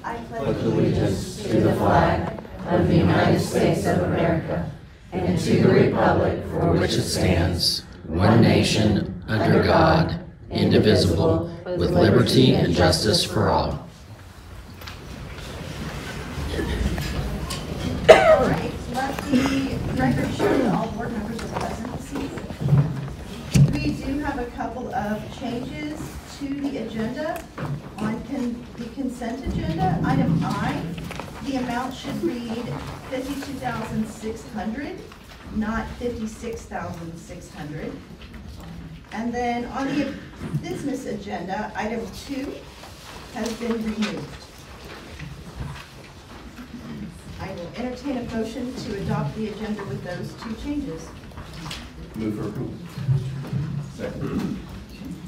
I pledge allegiance to the flag of the United States of America and to the republic for which it stands, one nation, under God, indivisible, with liberty and justice for all. All right, let the record show that all board members are present this evening. We do have a couple of changes to the agenda on the consent agenda. Item I, the amount should read $52,600, not $56,600. And then on the business agenda, item 2 has been removed. I will entertain a motion to adopt the agenda with those 2 changes. Move for approval. Second.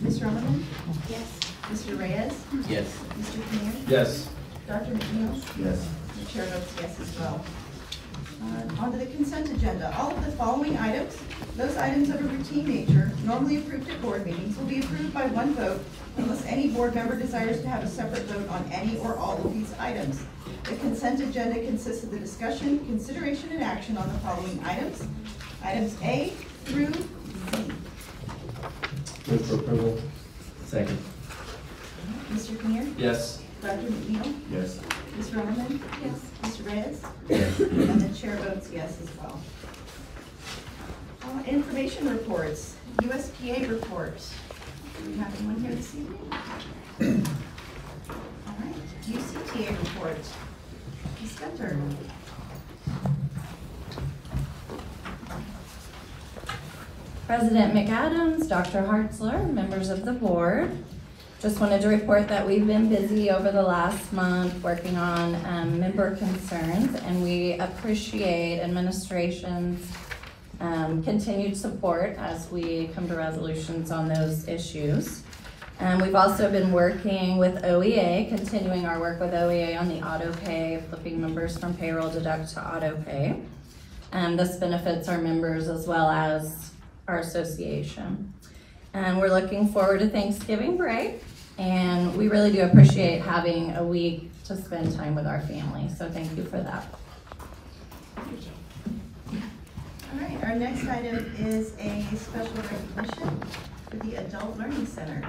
Ms. Rummelman? Yes. Mr. Reyes? Yes. Mr. Kinnear? Yes. Dr. McNeil? Yes. The chair votes yes as well. On to the consent agenda. All of the following items, those items of a routine nature, normally approved at board meetings, will be approved by one vote unless any board member desires to have a separate vote on any or all of these items. The consent agenda consists of the discussion, consideration, and action on the following items. Items A through Z. Move for approval. Second. Mr. Kinnear? Yes. Dr. McNeil? Yes. Ms. Rummerman? Yes. Mr. Reyes? Yes. And the chair votes yes as well. Information reports. USPA report. Do we have anyone here this evening? All right. UCTA report. Ms. Gunter. President McAdams, Dr. Hartzler, members of the board. Just wanted to report that we've been busy over the last month working on member concerns, and we appreciate administration's continued support as we come to resolutions on those issues. We've also been working with OEA, continuing our work with OEA on the auto pay, flipping members from payroll deduct to auto pay. This benefits our members as well as our association. And we're looking forward to Thanksgiving break, and we really do appreciate having a week to spend time with our family. So thank you for that. All right, our next item is a special recognition for the Adult Learning Center.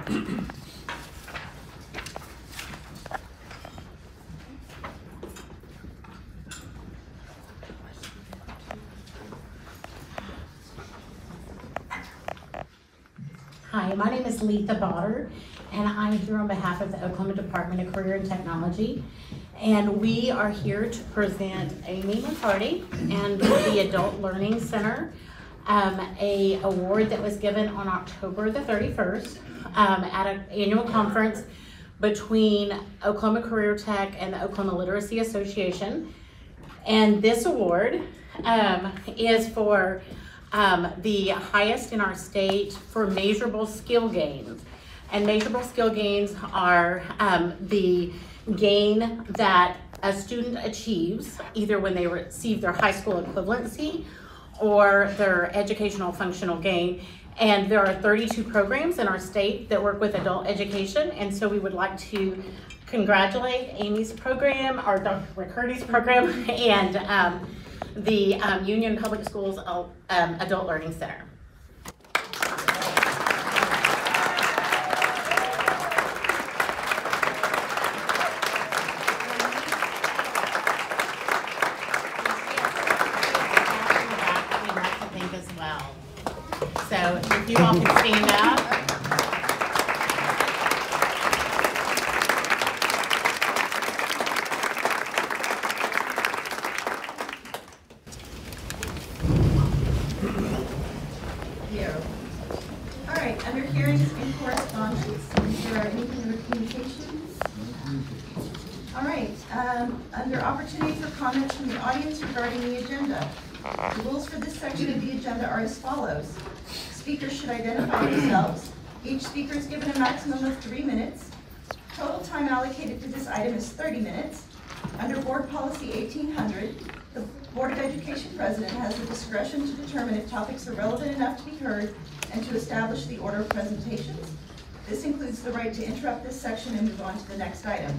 Hi, my name is Letha Botter, and I'm here on behalf of the Oklahoma Department of Career and Technology. And we are here to present Amy McCarty and the Adult Learning Center, a award that was given on October the 31st at an annual conference between Oklahoma Career Tech and the Oklahoma Literacy Association. And this award is for the highest in our state for measurable skill gains. And measurable skill gains are the gain that a student achieves either when they receive their high school equivalency or their educational functional gain. And there are 32 programs in our state that work with adult education, and so we would like to congratulate Amy's program, our Dr. McCurdy's program, and the Union Public Schools Adult Learning Center. We'd like to thank as well. So if you all can stand up. Under hearings and correspondence, is there anything under communications? All right, under opportunity for comments from the audience regarding the agenda. The rules for this section of the agenda are as follows. Speakers should identify themselves. Each speaker is given a maximum of 3 minutes. Total time allocated to this item is 30 minutes. Under Board Policy 1800, the Board of Education Education President has the discretion to determine if topics are relevant enough to be heard and to establish the order of presentations. This includes the right to interrupt this section and move on to the next item.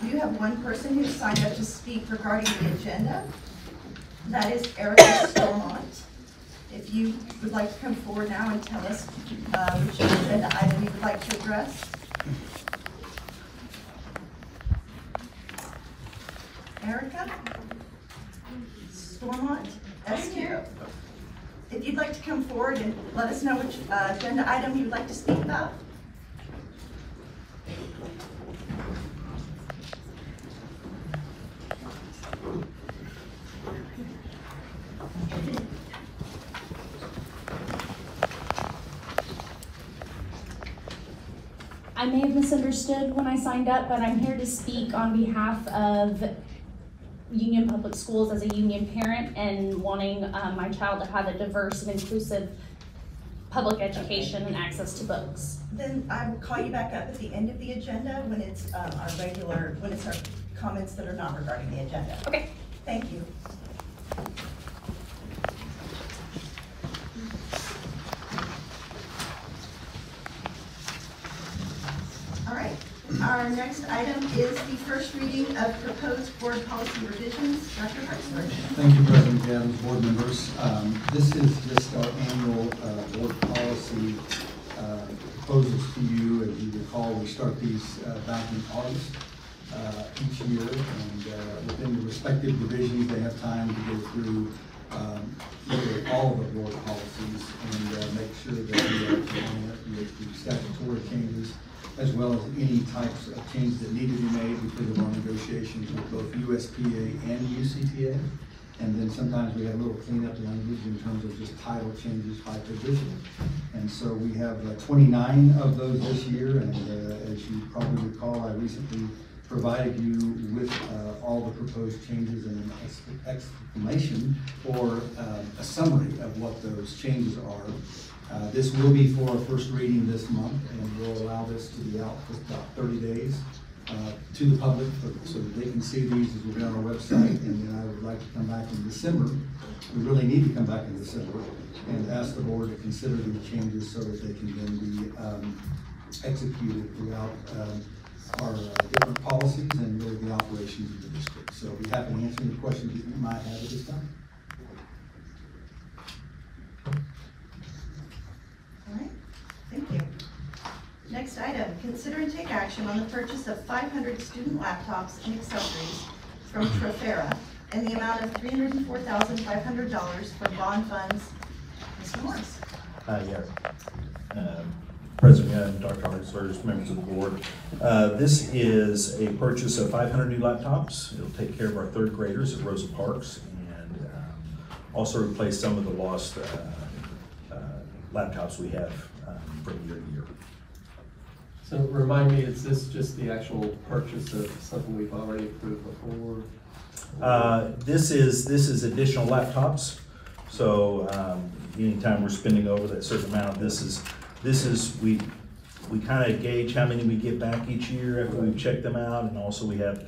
You have one person who signed up to speak regarding the agenda. That is Erica Stormont. If you would like to come forward now and tell us which agenda item you would like to address. Erica Stormont, SQ. If you'd like to come forward and let us know which agenda item you would like to speak about. I may have misunderstood when I signed up, but I'm here to speak on behalf of Union Public Schools as a union parent and wanting my child to have a diverse and inclusive public education and access to books. Then I will call you back up at the end of the agenda when it's our comments that are not regarding the agenda. Okay. Thank you. All right, our next item is the first reading of proposed board policy revisions. Dr. Hartzler. Thank you, President Adams, board members. This is just our annual board policy proposals to you. As you recall, we start these back in August each year, and within the respective divisions, they have time to go through all of the board policies and make sure that we are compliant with the statutory changes, as well as any types of changes that need to be made because of our negotiations with both USPA and UCTA. And then sometimes we have a little cleanup language in terms of just title changes by position. And so we have 29 of those this year, and as you probably recall, I recently provided you with all the proposed changes and an explanation or a summary of what those changes are. This will be for a first reading this month, and we'll allow this to be out for about 30 days to the public so that they can see these as we're on our website. And then I would like to come back in December. We really need to come back in December and ask the board to consider these changes so that they can then be executed throughout our different policies and really the operations of the district. So we happy to answer any questions that you might have at this time. All right, thank you. Next item, consider and take action on the purchase of 500 student laptops and accessories from Trafera in the amount of $304,500 from bond funds. Mr. Morris. Yeah. President and Dr. Hartzler, members of the board. This is a purchase of 500 new laptops. It'll take care of our third graders at Rosa Parks and also replace some of the lost laptops we have from year to year. So remind me, is this just the actual purchase of something we've already approved before? This is additional laptops. So anytime we're spending over that certain amount, we kind of gauge how many we get back each year after we've checked them out, and also you have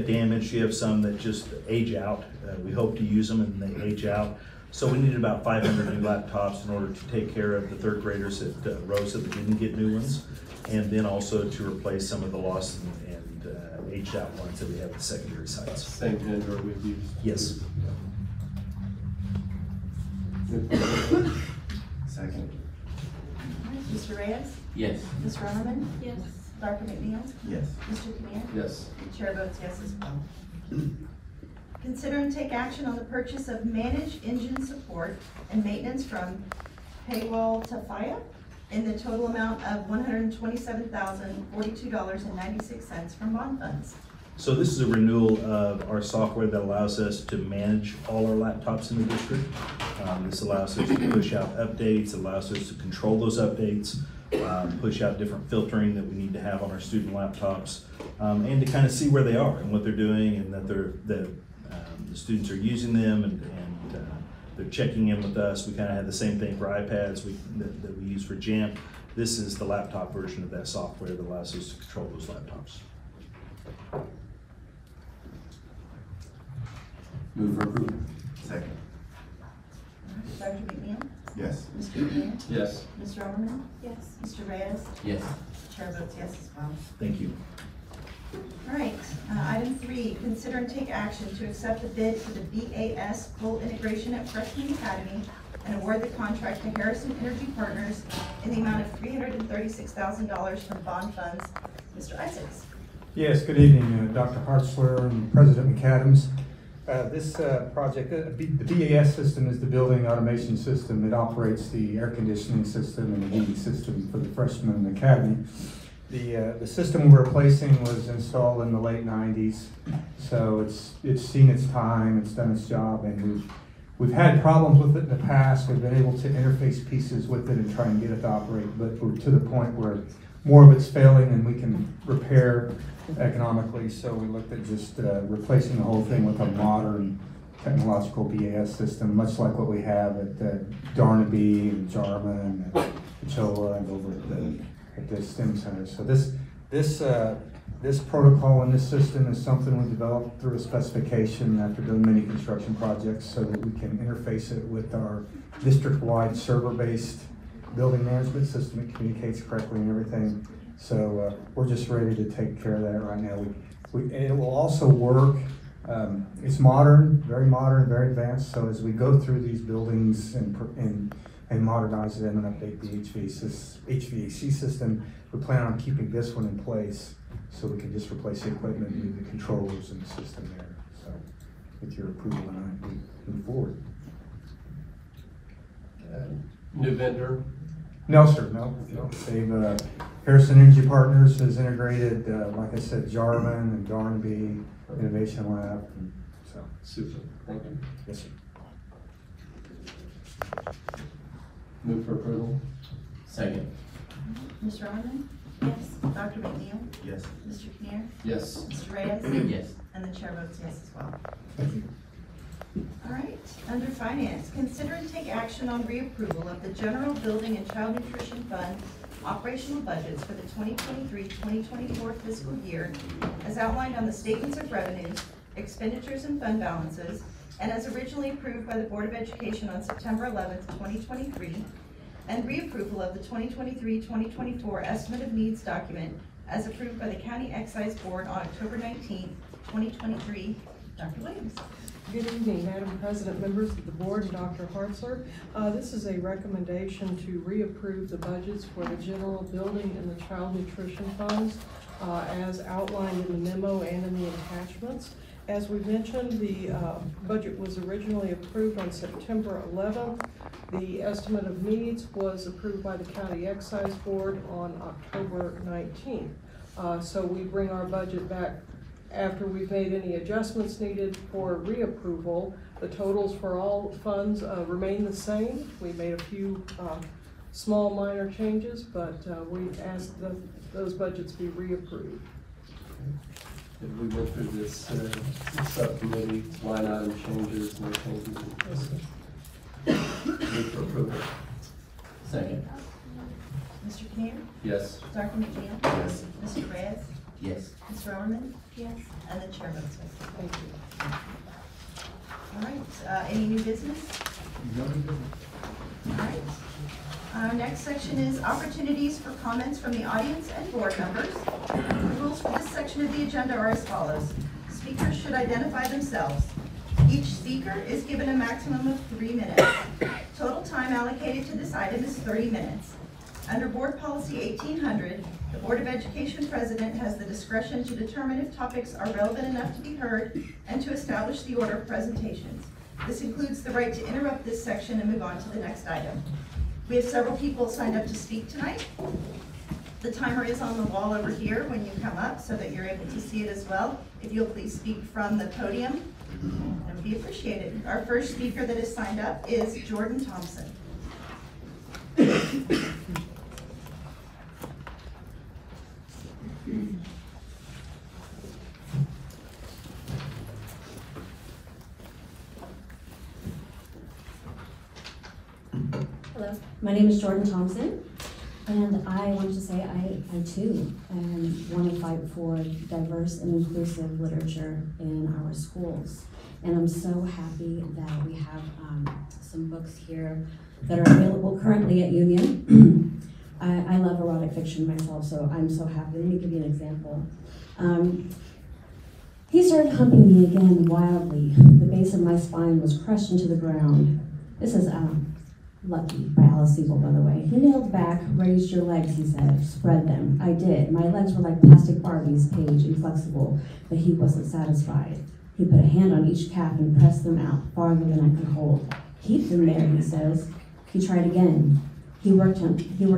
damage, you have some that just age out. We hope to use them and they age out. So we needed about 500 new laptops in order to take care of the third graders at Rosa that didn't get new ones, and then also to replace some of the lost and aged out ones that we have at the secondary sites. Same vendor we've used? Yes. Second. All right, Mr. Reyes? Yes. Ms. Rummerman? Yes. Dr. McNeil? Yes. Mr. Kinnear? Yes. The chair votes yes as well. Consider and take action on the purchase of managed engine support and maintenance from Paywall Tafaya in the total amount of $127,042.96 from bond funds. So this is a renewal of our software that allows us to manage all our laptops in the district. This allows us to push out updates, allows us to control those updates, push out different filtering that we need to have on our student laptops, and to kind of see where they are and what they're doing, and that the students are using them and they're checking in with us. We kind of have the same thing for iPads that we use for Jamp. This is the laptop version of that software that allows us to control those laptops. Move for approval. Second. Mr. Kinnear? Yes. Ms. Overman? Yes. Mr. Reyes? Yes. Chair votes yes as well. Thank you. All right, item 3, consider and take action to accept the bid for the BAS full integration at Freshman Academy and award the contract to Harrison Energy Partners in the amount of $336,000 from bond funds. Mr. Isaacs. Yes, good evening, Dr. Hartzler and President McAdams. This project, the BAS system is the building automation system. It operates the air conditioning system and the heating system for the freshman academy. The system we're replacing was installed in the late 90s, so it's seen its time, it's done its job, and we've had problems with it in the past. We've been able to interface pieces with it and try and get it to operate, but we're to the point where more of it's failing and we can repair economically, so we looked at just replacing the whole thing with a modern technological BAS system, much like what we have at Darnaby and Jarman and Chola and over at the STEM Center. So this protocol and this system is something we developed through a specification after doing many construction projects so that we can interface it with our district-wide server-based building management system. It communicates correctly and everything. So we're just ready to take care of that right now. And it will also work. It's modern, very advanced. So as we go through these buildings and modernize them and update the HVAC system, we plan on keeping this one in place so we can just replace the equipment and move the controllers in the system there. So with your approval, and we move forward. New vendor? No, sir, no. They've, Harrison Energy Partners has integrated, like I said, Jarman and Darnaby Innovation Lab. And so. Super, thank you. Yes, sir. Move for approval? Second. Mr. Overman? Yes. Dr. McNeil? Yes. Mr. Kinnear? Yes. Mr. Reyes? Yes. And the chair votes yes as well. Thank you. All right, under finance, consider and take action on reapproval of the general building and child nutrition fund operational budgets for the 2023-2024 fiscal year as outlined on the statements of revenues, expenditures and fund balances, and as originally approved by the Board of Education on September 11th, 2023, and reapproval of the 2023-2024 estimate of needs document as approved by the County Excise Board on October 19th, 2023. Dr. Williams. Good evening, Madam President, members of the board, and Dr. Hartzler. This is a recommendation to reapprove the budgets for the general building and the child nutrition funds as outlined in the memo and in the attachments. As we mentioned, the budget was originally approved on September 11th. The estimate of needs was approved by the County Excise Board on October 19th. So we bring our budget back after we've made any adjustments needed for reapproval. The totals for all funds remain the same. We made a few small minor changes, but we asked that those budgets be reapproved. Did we went through this subcommittee, line item changes, no changes? Yes, sir. Move for approval? Second. Mr. Kinnear? Yes. Dr. McNeil? Yes. Mr. Reyes? Yes. Mr. Overman? Yes. And the chair votes yes. Thank you. All right, any new business? All right. Our next section is opportunities for comments from the audience and board members. The rules for this section of the agenda are as follows. Speakers should identify themselves. Each speaker is given a maximum of 3 minutes. Total time allocated to this item is 30 minutes. Under Board Policy 1800, the Board of Education President has the discretion to determine if topics are relevant enough to be heard and to establish the order of presentations. This includes the right to interrupt this section and move on to the next item. We have several people signed up to speak tonight. The timer is on the wall over here when you come up so that you're able to see it as well. If you'll please speak from the podium, that would be appreciated. Our first speaker that is signed up is Jordan Thompson. Hello, my name is Jordan Thompson. And I wanted to say I too want to fight for diverse and inclusive literature in our schools. And I'm so happy that we have some books here that are available currently at Union. I love erotic fiction myself, so I'm so happy. Let me give you an example. He started humping me again wildly. The base of my spine was crushed into the ground. This is Lucky by Alice Siegel, by the way. He knelt back, raised your legs, he said, spread them. I did. My legs were like plastic Barbies, Paige, inflexible, but he wasn't satisfied. He put a hand on each calf and pressed them out farther than I could hold. Keep them there, he says. He tried again. He worked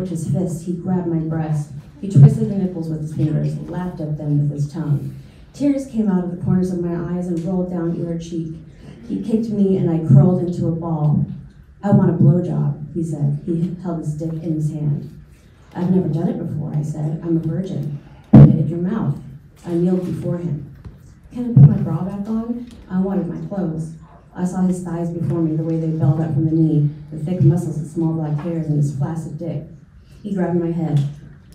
his fists. He grabbed my breast. He twisted the nipples with his fingers, laughed at them with his tongue. Tears came out of the corners of my eyes and rolled down either cheek. He kicked me and I curled into a ball. I want a blowjob, he said. He held his dick in his hand. I've never done it before, I said. I'm a virgin. Put it in your mouth. I kneeled before him. Can I put my bra back on? I wanted my clothes. I saw his thighs before me, the way they belled up from the knee, the thick muscles and small black hairs and his flaccid dick. He grabbed my head.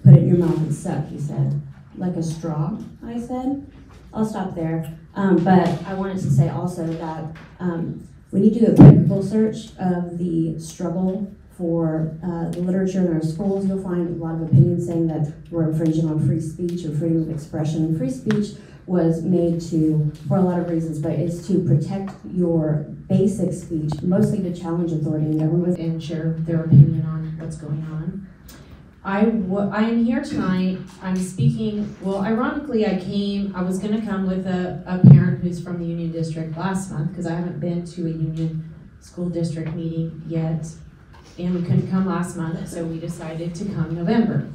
Put it in your mouth and suck, he said. Like a straw, I said. I'll stop there. But I wanted to say also that when you do a quick Google search of the struggle for the literature in our schools, you'll find a lot of opinions saying that we're infringing on free speech or freedom of expression. Free speech was made for a lot of reasons, but it's to protect your basic speech, mostly to challenge authority in government and share their opinion on what's going on. I am here tonight. I'm speaking, well, ironically, I was going to come with a parent who's from the Union District last month, because I haven't been to a Union School District meeting yet, and we couldn't come last month, so we decided to come November.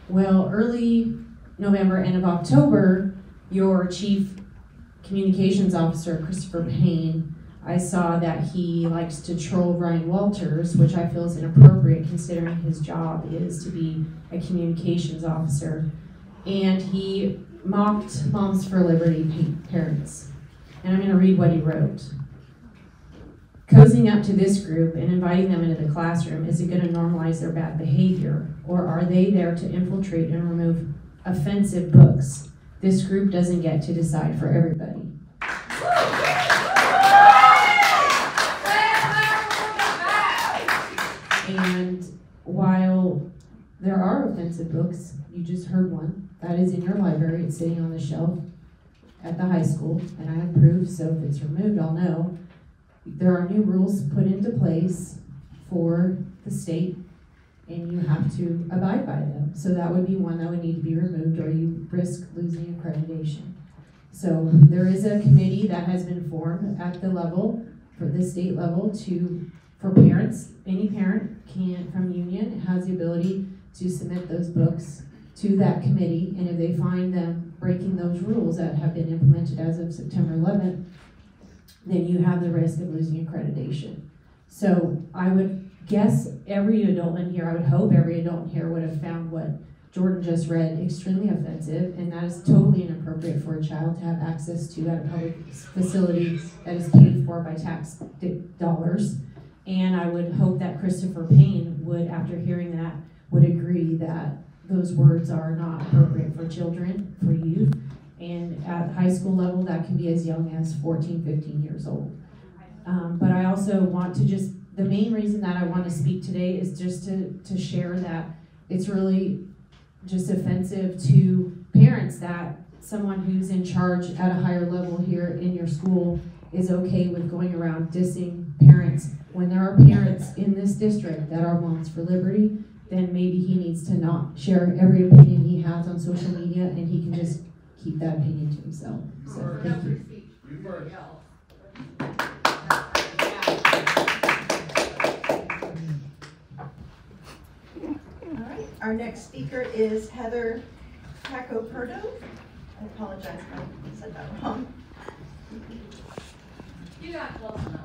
Well, early November, end of October, your Chief Communications Officer, Christopher Payne, I saw that he likes to troll Ryan Walters, which I feel is inappropriate considering his job is to be a communications officer. And he mocked Moms for Liberty parents. And I'm going to read what he wrote. Cozying up to this group and inviting them into the classroom, is it going to normalize their bad behavior? Or are they there to infiltrate and remove offensive books? This group doesn't get to decide for everybody. And while there are offensive books, you just heard one, that is in your library, it's sitting on the shelf at the high school, and I have proof, so if it's removed, I'll know. There are new rules put into place for the state, and you have to abide by them. So that would be one that would need to be removed, or you risk losing accreditation. So there is a committee that has been formed at the level, for the state level, for parents. Any parent from Union has the ability to submit those books to that committee, and if they find them breaking those rules that have been implemented as of September 11th, then you have the risk of losing accreditation. So I would guess every adult in here, I would hope every adult in here would have found what Jordan just read extremely offensive, and that is totally inappropriate for a child to have access to at a public facility that is paid for by tax dollars. And I would hope that Christopher Payne would, after hearing that, would agree that those words are not appropriate for children, for youth. And at the high school level, that can be as young as 14, 15 years old. But I also want to the main reason that I want to speak today is just to share that it's really just offensive to parents that someone who's in charge at a higher level here in your school is okay with going around dissing parents. When there are parents in this district that are Moms for Liberty, then maybe he needs to not share every opinion he has on social media, and he can just keep that opinion to himself. So thank you. All right, our next speaker is Heather Cacoperdo. I apologize if I said that wrong. You got close enough.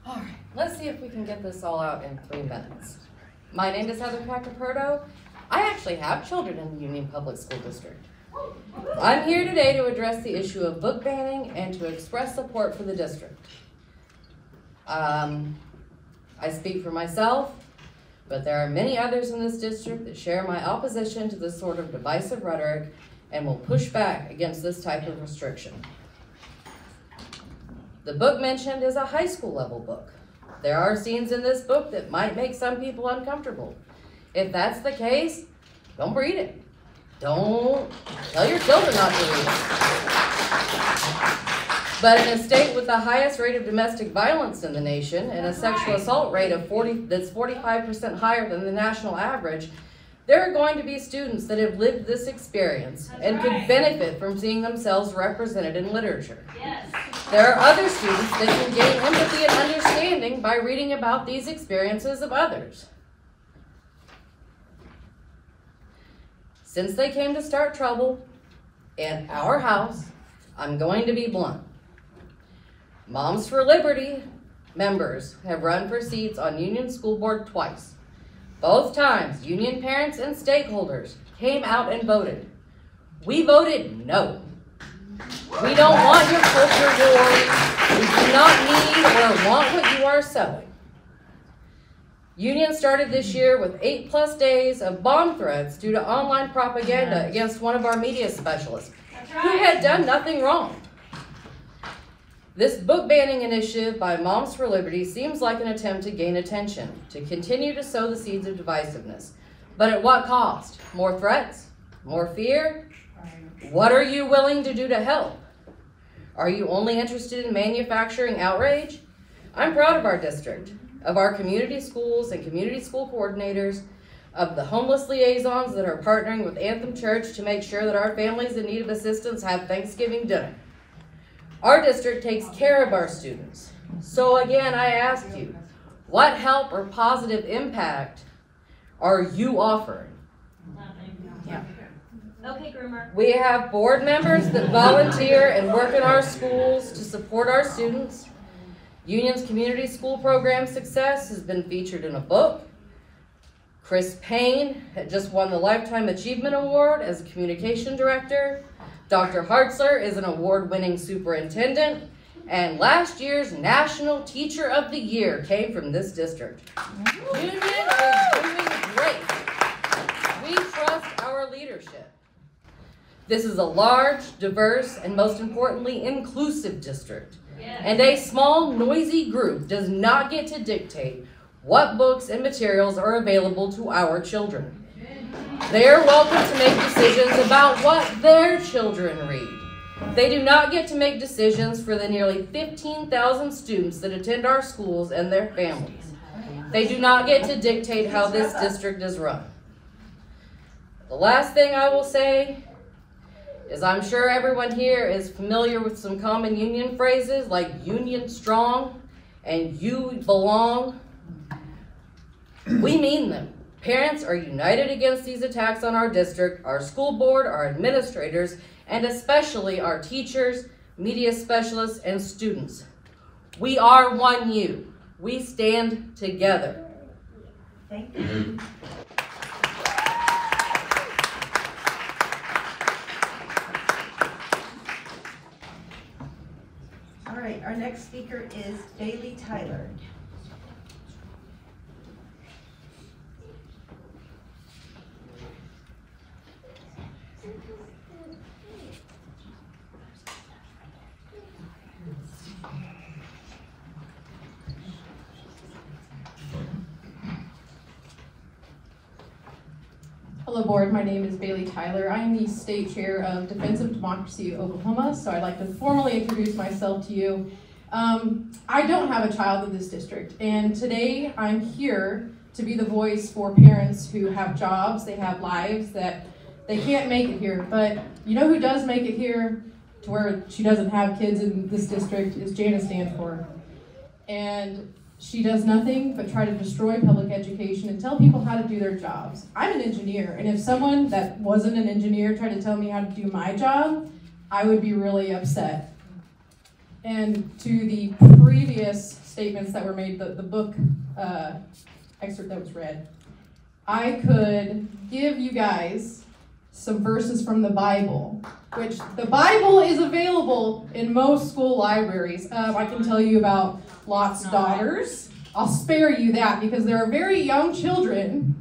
All right, let's see if we can get this all out in 3 minutes. My name is Heather Cacoperdo. I actually have children in the Union Public School District. I'm here today to address the issue of book banning and to express support for the district. I speak for myself, but there are many others in this district that share my opposition to this sort of divisive rhetoric and will push back against this type of restriction. The book mentioned is a high school level book. There are scenes in this book that might make some people uncomfortable. If that's the case, don't read it. Don't tell your children not to read it. But in a state with the highest rate of domestic violence in the nation and a sexual assault rate of 45% higher than the national average, there are going to be students that have lived this experience and could benefit from seeing themselves represented in literature. Yes. There are other students that can gain empathy and understanding by reading about these experiences of others. Since they came to start trouble in our house, I'm going to be blunt. Moms for Liberty members have run for seats on Union School Board twice. Both times, union parents and stakeholders came out and voted. We voted no. We don't want your culture war. We do not need or want what you are selling. Union started this year with 8+ days of bomb threats due to online propaganda against one of our media specialists who had done nothing wrong. This book banning initiative by Moms for Liberty seems like an attempt to gain attention, to continue to sow the seeds of divisiveness. But at what cost? More threats? More fear? What are you willing to do to help? Are you only interested in manufacturing outrage? I'm proud of our district, of our community schools and community school coordinators, of the homeless liaisons that are partnering with Anthem Church to make sure that our families in need of assistance have Thanksgiving dinner. Our district takes care of our students. So again, I ask you, what help or positive impact are you offering? Yeah. Okay, groomer. We have board members that volunteer and work in our schools to support our students. Union's community school program success has been featured in a book. Chris Payne had just won the Lifetime Achievement Award as a communication director. Dr. Hartzler is an award-winning superintendent. And last year's National Teacher of the Year came from this district. Union is doing great. We trust our leadership. This is a large, diverse, and most importantly, inclusive district. Yes. And a small, noisy group does not get to dictate what books and materials are available to our children. They are welcome to make decisions about what their children read. They do not get to make decisions for the nearly 15,000 students that attend our schools and their families. They do not get to dictate how this district is run. The last thing I will say is I'm sure everyone here is familiar with some common union phrases like union strong and you belong. We mean them. Parents are united against these attacks on our district, our school board, our administrators, and especially our teachers, media specialists, and students. We are one you. We stand together. Thank you. All right, our next speaker is Bailey Tyler. Hello board, my name is Bailey Tyler. I am the state chair of Defensive Democracy Oklahoma, so I'd like to formally introduce myself to you. I don't have a child in this district, and today I'm here to be the voice for parents who have jobs, they have lives, that they can't make it here. But you know who does make it here to where she doesn't have kids in this district is Janice Danforth. And she does nothing but try to destroy public education and tell people how to do their jobs. I'm an engineer, and if someone that wasn't an engineer tried to tell me how to do my job, I would be really upset. And to the previous statements that were made, the book excerpt that was read, I could give you guys some verses from the Bible, which the Bible is available in most school libraries. I can tell you about Lot's daughters. I'll spare you that because there are very young children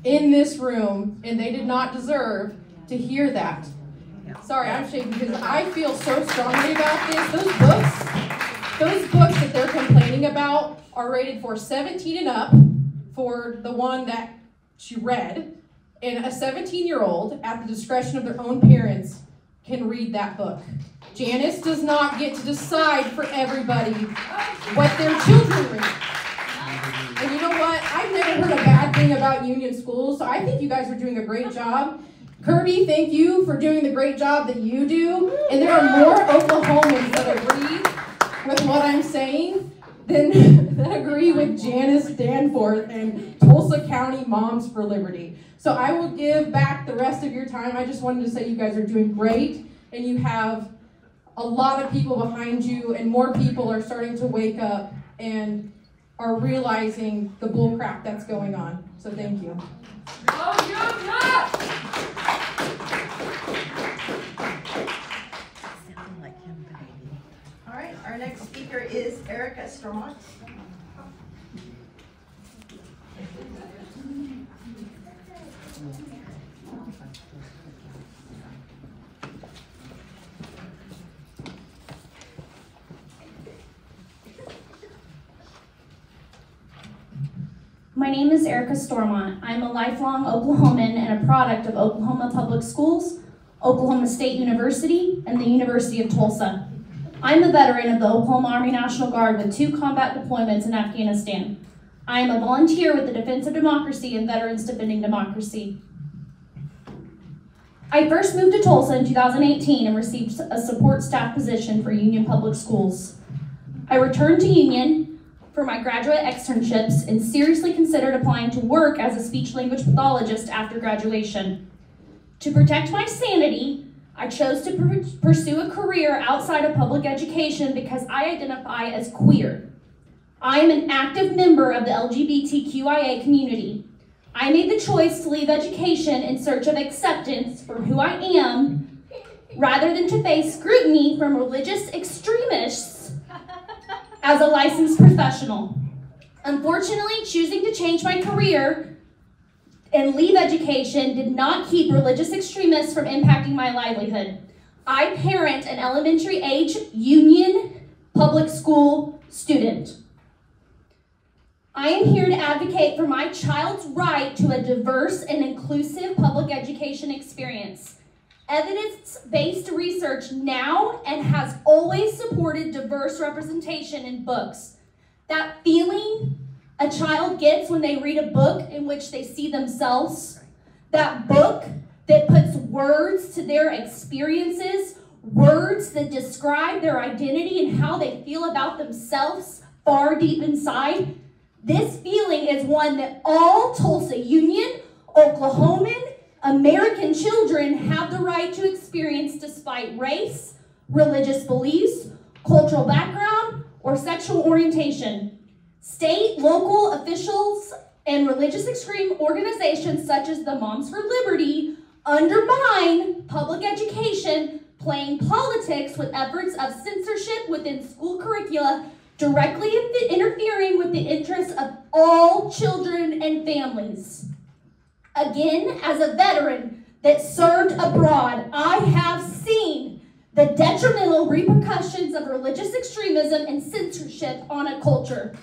in this room and they did not deserve to hear that. Sorry, I'm shaking because I feel so strongly about this. Those books that they're complaining about are rated for 17 and up for the one that she read. And a 17-year-old, at the discretion of their own parents, can read that book. Janice does not get to decide for everybody what their children read. And you know what? I've never heard a bad thing about Union Schools, so I think you guys are doing a great job. Kirby, thank you for doing the great job that you do. And there are more Oklahomans that agree with what I'm saying that agree with Janice Danforth and Tulsa County Moms for Liberty. So I will give back the rest of your time. I just wanted to say you guys are doing great, and you have a lot of people behind you, and more people are starting to wake up and are realizing the bull crap that's going on. So thank you. All right, our next speaker is Erica Stormont. My name is Erica Stormont. I'm a lifelong Oklahoman and a product of Oklahoma Public Schools, Oklahoma State University, and the University of Tulsa. I'm a veteran of the Oklahoma Army National Guard with 2 combat deployments in Afghanistan. I am a volunteer with the Defense of Democracy and Veterans Defending Democracy. I first moved to Tulsa in 2018 and received a support staff position for Union Public Schools. I returned to Union for my graduate externships and seriously considered applying to work as a speech-language pathologist after graduation. To protect my sanity, I chose to pursue a career outside of public education because I identify as queer. I am an active member of the LGBTQIA community. I made the choice to leave education in search of acceptance for who I am, rather than to face scrutiny from religious extremists as a licensed professional. Unfortunately, choosing to change my career and leave education did not keep religious extremists from impacting my livelihood. I parent an elementary age Union public school student. I am here to advocate for my child's right to a diverse and inclusive public education experience. Evidence-based research now and has always supported diverse representation in books. That feeling a child gets when they read a book in which they see themselves, that book that puts words to their experiences, words that describe their identity and how they feel about themselves far deep inside. This feeling is one that all Tulsa Union, Oklahoman, American children have the right to experience despite race, religious beliefs, cultural background, or sexual orientation. State, local officials, and religious extreme organizations such as the Moms for Liberty undermine public education, playing politics with efforts of censorship within school curricula, directly interfering with the interests of all children and families. Again, as a veteran that served abroad, I have seen the detrimental repercussions of religious extremism and censorship on a culture.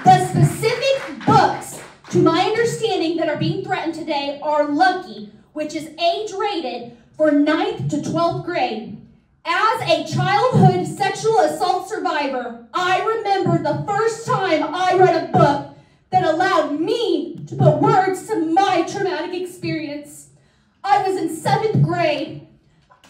The specific books, to my understanding, that are being threatened today are Lucky, which is age-rated for 9th to 12th grade. As a childhood sexual assault survivor, I remember the first time I read a book that allowed me to put words to my traumatic experience. I was in 7th grade.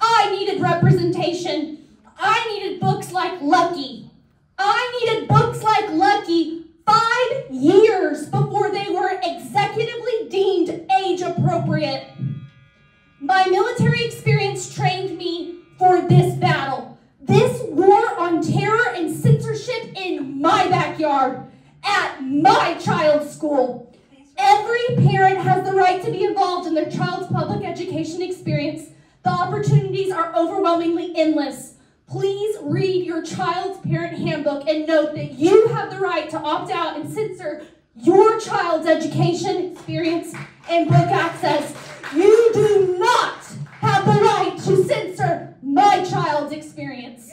I needed representation. I needed books like Lucky. I needed books like Lucky 5 years before they were executively deemed age appropriate. My military experience trained me for this battle. This war on terror and censorship in my backyard, at my child's school. Every parent has the right to be involved in their child's public education experience. The opportunities are overwhelmingly endless. Please read your child's parent handbook and note that you have the right to opt out and censor your child's education experience and book access. You do not have the right to censor my child's experience.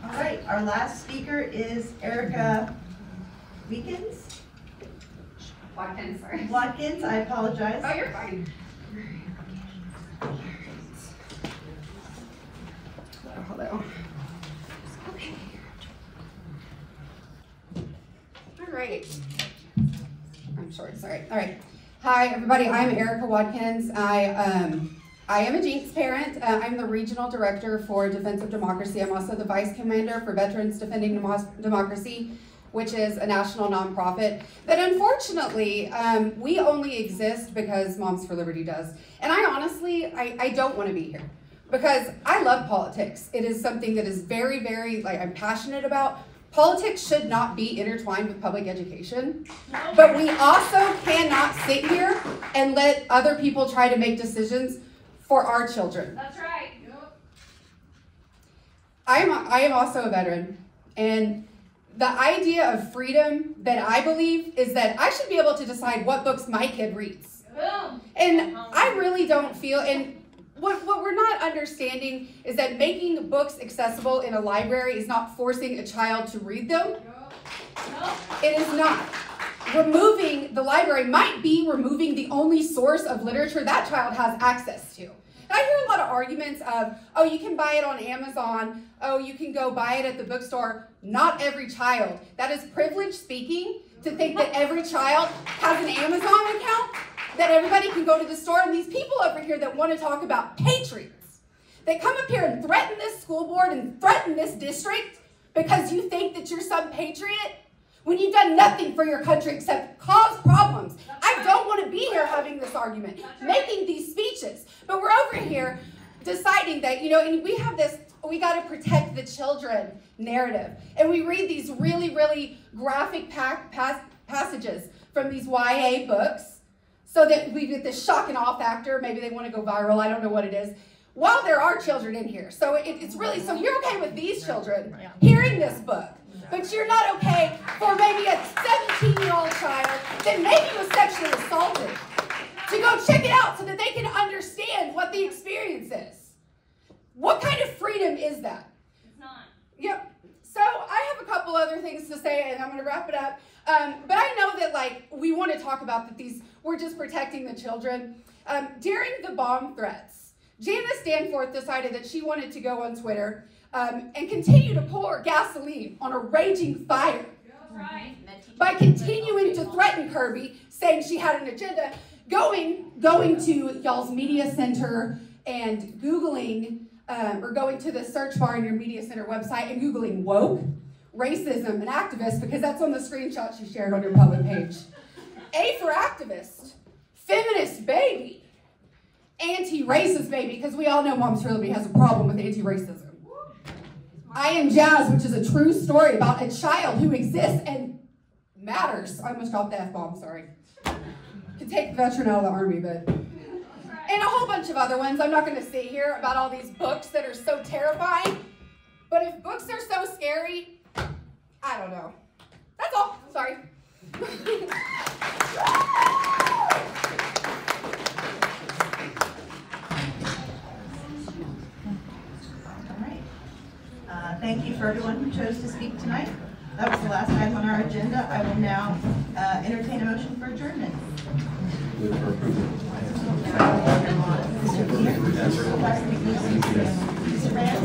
All right, our last speaker is Erica Watkins, sorry. Watkins, I apologize. Oh, you're fine. Hello. Okay. All right. I'm short, sorry. All right. Hi, everybody. I'm Erica Watkins. I am a Jinx parent. I'm the regional director for Defensive Democracy. I'm also the vice commander for Veterans Defending Democracy, which is a national nonprofit that unfortunately we only exist because Moms for Liberty does. And I honestly, I don't want to be here because I love politics. It is something that is very, very, I'm passionate about. Politics should not be intertwined with public education, but we also cannot sit here and let other people try to make decisions for our children. That's right. I am also a veteran, and the idea of freedom that I believe is that I should be able to decide what books my kid reads. Boom. And I really don't feel, and what we're not understanding is that making books accessible in a library is not forcing a child to read them. It is not. Removing the library might be removing the only source of literature that child has access to. I hear a lot of arguments of, oh, you can buy it on Amazon. Oh, you can go buy it at the bookstore. Not every child. That is privilege speaking to think that every child has an Amazon account, that everybody can go to the store. And these people over here that want to talk about patriots, they come up here and threaten this school board and threaten this district because you think that you're some patriot when you've done nothing for your country except cause problems. I don't want to be here having this argument, making these speeches. But we're over here deciding that, and we have this, we got to protect the children narrative. And we read these really, really graphic passages from these YA books so that we get this shock and awe factor. Maybe they want to go viral. I don't know what it is. While there are children in here. So it's really, so you're okay with these children hearing this book. But you're not okay for maybe a 17-year-old child that maybe was sexually assaulted to go check it out so that they can understand what the experience is. What kind of freedom is that? It's not. Yep. So I have a couple other things to say, and I'm going to wrap it up. But I know that, we want to talk about that we're just protecting the children. During the bomb threats, Janice Danforth decided that she wanted to go on Twitter and continue to pour gasoline on a raging fire by continuing to threaten Kirby, saying she had an agenda, going to y'all's media center and Googling, or going to the search bar in your media center website and Googling woke, racism, and activist, because that's on the screenshot she shared on your public page. A for activist, feminist baby, anti-racist baby, because we all know Moms for Liberty has a problem with anti-racism. I Am Jazz, which is a true story about a child who exists and matters. I almost dropped the F-bomb, sorry. Could take the veteran out of the Army, but... And a whole bunch of other ones. I'm not going to sit here about all these books that are so terrifying. But if books are so scary, I don't know. That's all. Sorry. Thank you for everyone who chose to speak tonight. That was the last item on our agenda. I will now entertain a motion for adjournment. Mr. Peter, Mr. Rand,